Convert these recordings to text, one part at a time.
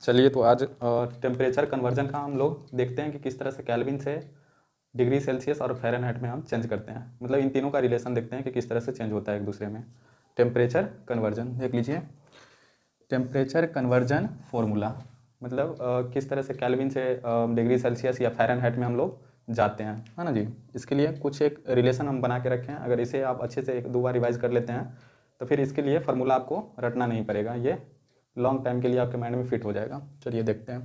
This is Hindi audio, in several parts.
चलिए तो आज टेम्परेचर कन्वर्जन का हम लोग देखते हैं कि किस तरह से केल्विन से डिग्री सेल्सियस और फ़ारेनहाइट में हम चेंज करते हैं। मतलब इन तीनों का रिलेशन देखते हैं कि किस तरह से चेंज होता है एक दूसरे में। टेम्परेचर कन्वर्जन देख लीजिए। टेम्परेचर कन्वर्जन फॉर्मूला मतलब किस तरह से केल्विन से डिग्री सेल्सियस या फ़ारेनहाइट में हम लोग जाते हैं, है ना जी। इसके लिए कुछ एक रिलेशन हम बना के रखे हैं। अगर इसे आप अच्छे से एक दो बार रिवाइज कर लेते हैं तो फिर इसके लिए फार्मूला आपको रटना नहीं पड़ेगा, ये लॉन्ग टाइम के लिए आपके माइंड में फिट हो जाएगा। चलिए देखते हैं।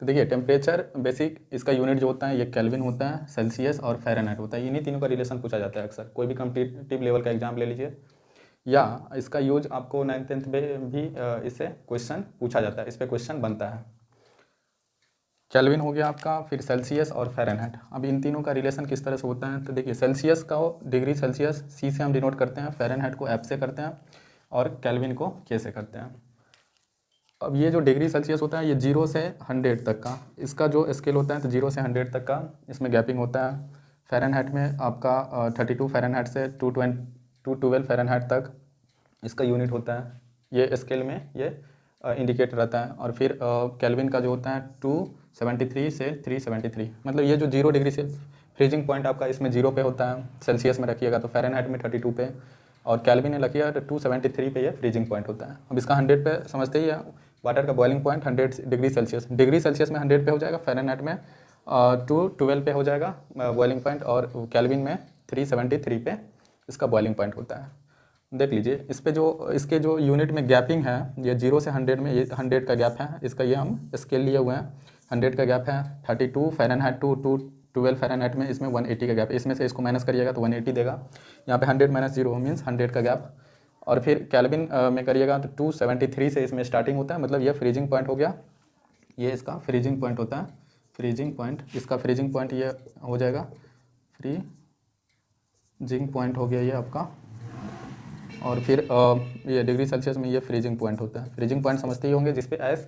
तो देखिए टेम्परेचर बेसिक इसका यूनिट जो होता है ये केल्विन होता है, सेल्सियस और फ़ारेनहाइट होता है। इन्हीं तीनों का रिलेशन पूछा जाता है अक्सर। कोई भी कॉम्पिटिटिव लेवल का एग्जाम ले लीजिए या इसका यूज आपको 9th 10th में भी इससे क्वेश्चन पूछा जाता है, इस पर क्वेश्चन बनता है। केल्विन हो गया आपका, फिर सेल्सियस और फ़ारेनहाइट। अब इन तीनों का रिलेशन किस तरह से होता है तो देखिए सेल्सियस का डिग्री सेल्सियस सी से हम डिनोट करते हैं, फ़ारेनहाइट को एफ से करते हैं और केल्विन को के से करते हैं। अब ये जो डिग्री सेल्सियस होता है ये 0 से 100 तक का इसका जो स्केल होता है तो 0 से 100 तक का इसमें गैपिंग होता है। फ़ारेनहाइट में आपका 32 फ़ारेनहाइट से 212 फ़ारेनहाइट तक इसका यूनिट होता है। ये स्केल में ये इंडिकेट रहता है। और फिर केल्विन का जो होता है 273 से 373, मतलब ये जो 0 डिग्री से फ्रीजिंग पॉइंट आपका इसमें 0 पे होता है, सेल्सियस में रखिएगा तो फ़ारेनहाइट में 32 पे और केल्विन में रखिएगा तो 273 पे ये फ्रीजिंग पॉइंट होता है। अब इसका 100 पे समझते ही है, वाटर का बॉइलिंग पॉइंट 100 डिग्री सेल्सियस में 100 पे हो जाएगा, फ़ारेनहाइट में 212 पे हो जाएगा बॉइलिंग पॉइंट और केल्विन में 373 पे इसका बॉइलिंग पॉइंट होता है। देख लीजिए इस पे जो इसके जो यूनिट में गैपिंग है ये 0 से 100 में ये 100 का गैप है, इसका ये हम स्केल लिए हुए हैं। 100 का गैप है, 32 फ़ारेनहाइट टू 212 फ़ारेनहाइट में इसमें 180 का गैप, इसमें से इसको माइनस करिएगा तो 180 देगा। यहाँ पे 100 माइनस 0 मीन्स 100 का गैप। और फिर केल्विन में करिएगा तो 273 से इसमें स्टार्टिंग होता है, मतलब ये फ्रीजिंग पॉइंट हो गया, ये इसका फ्रीजिंग पॉइंट होता है। फ्रीजिंग पॉइंट, इसका फ्रीजिंग पॉइंट ये हो जाएगा, फ्रीजिंग पॉइंट हो गया ये आपका। और फिर ये डिग्री सेल्सियस में ये फ्रीजिंग पॉइंट होता है। फ्रीजिंग पॉइंट समझते ही होंगे जिस पे आइस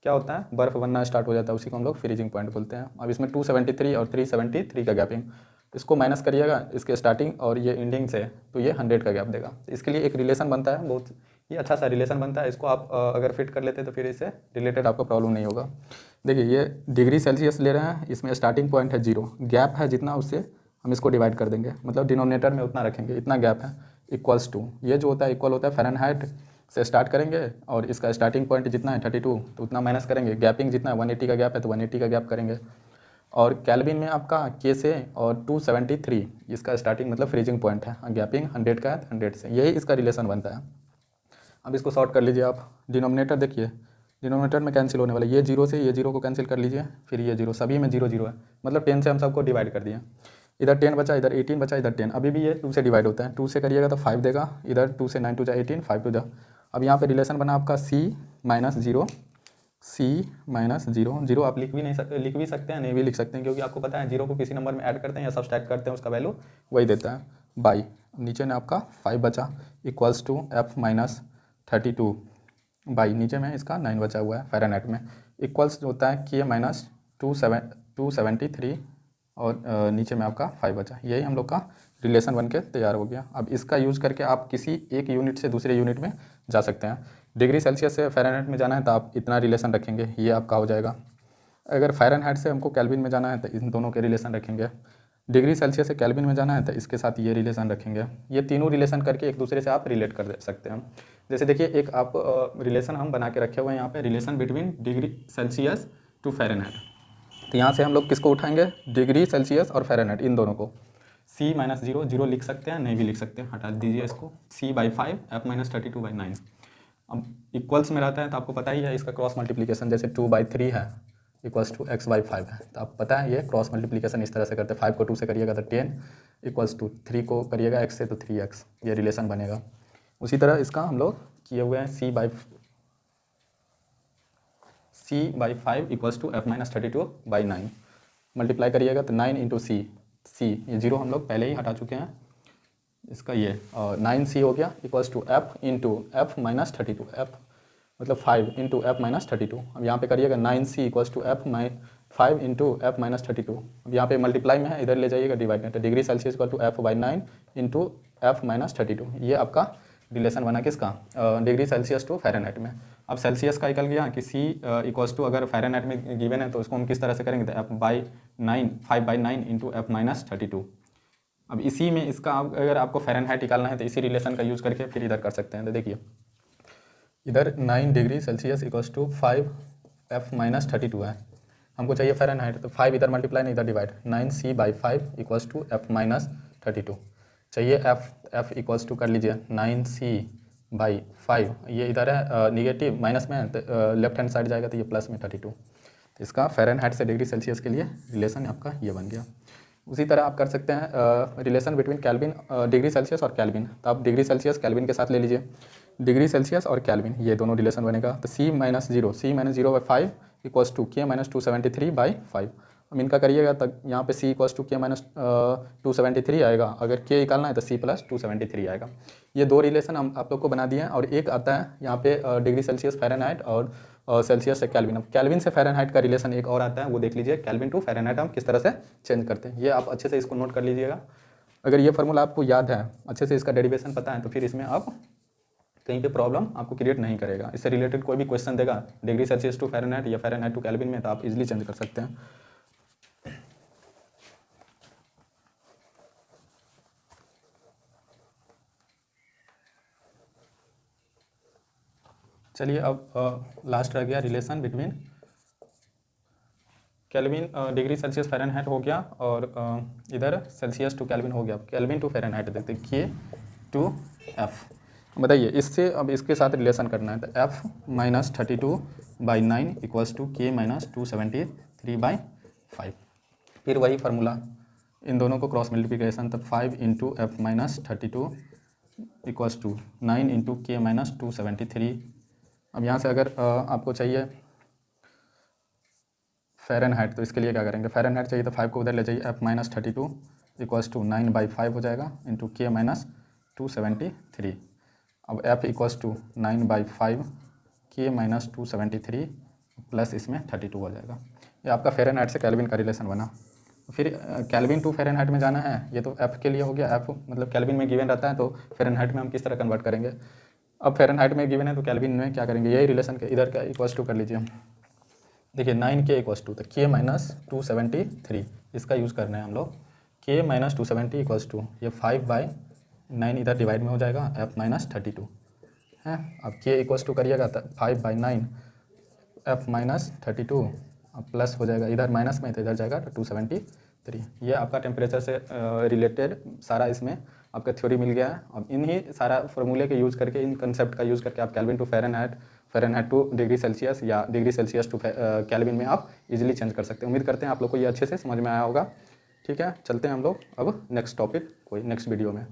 क्या होता है, बर्फ़ बनना स्टार्ट हो जाता है, उसी को हम लोग फ्रीजिंग पॉइंट बोलते हैं। अब इसमें 273 और 373 का गैपिंग, इसको माइनस करिएगा इसके स्टार्टिंग और ये एंडिंग से तो ये 100 का गैप देगा। इसके लिए एक रिलेशन बनता है, बहुत ये अच्छा सा रिलेशन बनता है। इसको आप अगर फिट कर लेते तो फिर इससे रिलेटेड आपको प्रॉब्लम नहीं होगा। देखिए ये डिग्री सेल्सियस ले रहे हैं, इसमें स्टार्टिंग पॉइंट है 0, गैप है जितना उससे हम इसको डिवाइड कर देंगे, मतलब डिनोमिनेटर में उतना रखेंगे, इतना गैप है इक्वल्स टू, ये जो होता है इक्वल होता है फ़ारेनहाइट से स्टार्ट करेंगे और इसका स्टार्टिंग पॉइंट जितना है 32 तो उतना माइनस करेंगे, गैपिंग जितना है 180 का गैप है तो 180 का गैप करेंगे। और केल्विन में आपका के से और 273 इसका स्टार्टिंग मतलब फ्रीजिंग पॉइंट है, गैपिंग 100 का है 100 से, यही इसका रिलेशन बनता है। अब इसको शॉर्ट कर लीजिए आप, डिनोमिनेटर देखिए, डिनोमिनेटर में कैंसिल होने वाला, ये 0 से ये 0 को कैंसिल कर लीजिए, फिर ये 0, सभी में 0 0 है, मतलब 10 से हम सबको डिवाइड कर दिए। इधर 10 बचा, इधर 18 बचा, इधर 10, अभी भी ये 2 से डिवाइड होता है, 2 से करिएगा तो 5 देगा, इधर 2 से 9 2 जा 18, 5 2 जा। अब यहाँ पे रिलेशन बना आपका C माइनस 0, C माइनस 0, 0 आप लिख भी सकते हैं, नहीं भी लिख सकते हैं, क्योंकि आपको पता है 0 को किसी नंबर में ऐड करते हैं या सब्सट्रैक्ट करते हैं उसका वैल्यू वही देता है बाई। नीचे में आपका 5 बचा equals to F minus 32 by, नीचे में इसका 9 बचा हुआ है फ़ारेनहाइट में, इक्वल्स होता है K माइनस 273 और नीचे में आपका 5 बचा। यही हम लोग का रिलेशन बन के तैयार हो गया। अब इसका यूज़ करके आप किसी एक यूनिट से दूसरे यूनिट में जा सकते हैं। डिग्री सेल्सियस से फ़ारेनहाइट में जाना है तो आप इतना रिलेशन रखेंगे, ये आपका हो जाएगा। अगर फ़ारेनहाइट से हमको केल्विन में जाना है तो इन दोनों के रिलेशन रखेंगे। डिग्री सेल्सियस से केल्विन में जाना है तो इसके साथ ये रिलेशन रखेंगे। ये तीनों रिलेशन करके एक दूसरे से आप रिलेट कर सकते हैं। जैसे देखिए एक आप रिलेशन हम बना के रखे हुए हैं यहाँ पे, relation between degree Celsius to Fahrenheit. तो यहाँ से हम लोग किसको उठाएंगे, डिग्री सेल्सियस और फ़ारेनहाइट, इन दोनों को। C माइनस 0, 0 लिख सकते हैं, नहीं भी लिख सकते हैं, हटा दीजिए इसको। C by 5 F minus 32 by 9। अब इक्वल्स में रहता है तो आपको पता ही है इसका क्रॉस मल्टीप्लिकेशन, जैसे 2 बाई 3 है इक्वल्स टू x बाई 5 है, तो आप पता है ये क्रॉस मल्टीप्लिकेशन इस तरह से करते हैं। 5 को 2 से करिएगा तो 10 इक्वल्स टू 3 को करिएगा x से तो 3x, ये रिलेशन बनेगा। उसी तरह इसका हम लोग किए हुए हैं C by 5 equals to F minus 32 by 9, multiply करिएगा तो 9 इंटू C, ये 0 हम लोग पहले ही हटा चुके हैं, इसका ये 9C हो गया equals to F into F minus 32, F मतलब 5 इंटू F माइनस 32। अब यहाँ पे करिएगा 9C equals to F 5 into F minus 32। अब यहाँ पे मल्टीप्लाई में है, इधर ले जाइएगा डिवाइड में, तो degree Celsius equal to F by 9 into F minus 32, ये आपका रिलेशन बना किसका, डिग्री सेल्सियस टू फ़ारेनहाइट में। अब सेल्सियस का निकल गया कि सी इक्वल्स टू, अगर फ़ारेनहाइट में गिवन है तो इसको हम किस तरह से करेंगे, तो F/9 5/9 इंटू F-32। अब इसी में इसका अगर आपको फ़ारेनहाइट निकालना है तो इसी रिलेशन का यूज़ करके फिर इधर कर सकते हैं। तो देखिए इधर 9 degree Celsius equals to 5F-32 है, हमको चाहिए फ़ारेनहाइट, तो 5 इधर मल्टीप्लाई नहीं इधर divide, 9C/5 equals to F-32 चाहिए। F इक्वल्स टू कर लीजिए 9C/5, ये इधर है निगेटिव माइनस में है तो लेफ्ट हैंड साइड जाएगा तो ये प्लस में 32। तो इसका फ़ारेनहाइट से डिग्री सेल्सियस के लिए रिलेशन आपका ये बन गया। उसी तरह आप कर सकते हैं relation between Kelvin degree Celsius और कैल्विन। तो आप डिग्री सेल्सियस कैल्विन के साथ ले लीजिए, डिग्री सेल्सियस और कैल्विन ये दोनों रिलेशन बनेगा। तो C-0/5 इक्वल्स टू K-273/5। अब इनका करिएगा तब यहाँ पे C इक्वल्स टू K-273 आएगा, अगर K निकालना है तो C+273 आएगा। ये दो रिलेशन हम आप लोग को बना दिए हैं। और एक आता है यहाँ पे डिग्री सेल्सियस फ़ारेनहाइट और सेल्सियस से कैल्विन। अब कैल्विन से फ़ारेनहाइट का रिलेशन एक और आता है, वो देख लीजिए, कैल्विन टू फ़ारेनहाइट हम किस तरह से चेंज करते हैं। ये आप अच्छे से इसको नोट कर लीजिएगा। अगर ये फार्मूला आपको याद है, अच्छे से इसका डेरिवेशन पता है, तो फिर इसमें आप कहीं पे प्रॉब्लम आपको क्रिएट नहीं करेगा। इससे रिलेटेड कोई भी क्वेश्चन देगा डिग्री सेल्सियस टू फ़ारेनहाइट या फ़ारेनहाइट टू कैल्विन में, तो आप इजीली चेंज कर सकते हैं। चलिए अब लास्ट रह गया relation between Kelvin degree Celsius Fahrenheit हो गया, और इधर सेल्सियस टू कैल्विन हो गया। कैल्विन टू फ़ारेनहाइट देखते हैं, K-F। बताइए इससे अब इसके साथ रिलेशन करना है, तो F-32/9 इक्वल्स टू K-273/5। फिर वही फार्मूला, इन दोनों को क्रॉस मल्टीप्लिकेशन, तो 5 into F-32 equals to 9 into K-273। अब यहाँ से अगर आपको चाहिए फ़ारेनहाइट, तो इसके लिए क्या करेंगे, फ़ारेनहाइट चाहिए तो 5 को उधर ले जाइए, F-32 इक्वल्स टू 9/5 हो जाएगा इंटू K-273। अब F equals to 9/5 K-273 plus इसमें 32 हो जाएगा। ये आपका फ़ारेनहाइट से कैल्विन का रिलेशन बना। फिर कैल्विन टू फ़ारेनहाइट में जाना है, ये तो F के लिए हो गया। F मतलब कैल्विन में गिवन रहता है, तो फ़ारेनहाइट में हम किस तरह कन्वर्ट करेंगे। अब फ़ारेनहाइट में गिवन है तो कैल्विन में क्या करेंगे, यही रिलेशन के इधर का इक्वल्स टू कर लीजिए। देखिए 9K इक्वल्स टू, तो K-273 इसका यूज़ करना है हम लोग। K-270 इक्वल्स टू ये 5/9 इधर डिवाइड में हो जाएगा, F-32 है। अब K इक्वल्स टू करिएगा तो 5/9 F-32 अब प्लस हो जाएगा, इधर माइनस में तो इधर जाएगा तो 273। ये आपका टेम्परेचर से रिलेटेड सारा इसमें आपका थ्योरी मिल गया है। अब इन्हीं सारा फार्मूले के यूज़ करके, इन कंसेप्ट का यूज़ करके आप Kelvin to Fahrenheit, Fahrenheit to degree Celsius या डिग्री सेल्सियस टू कैल्विन में आप इजीली चेंज कर सकते हैं। उम्मीद करते हैं आप लोग को ये अच्छे से समझ में आया होगा। ठीक है, चलते हैं हम लोग अब नेक्स्ट टॉपिक कोई नेक्स्ट वीडियो में।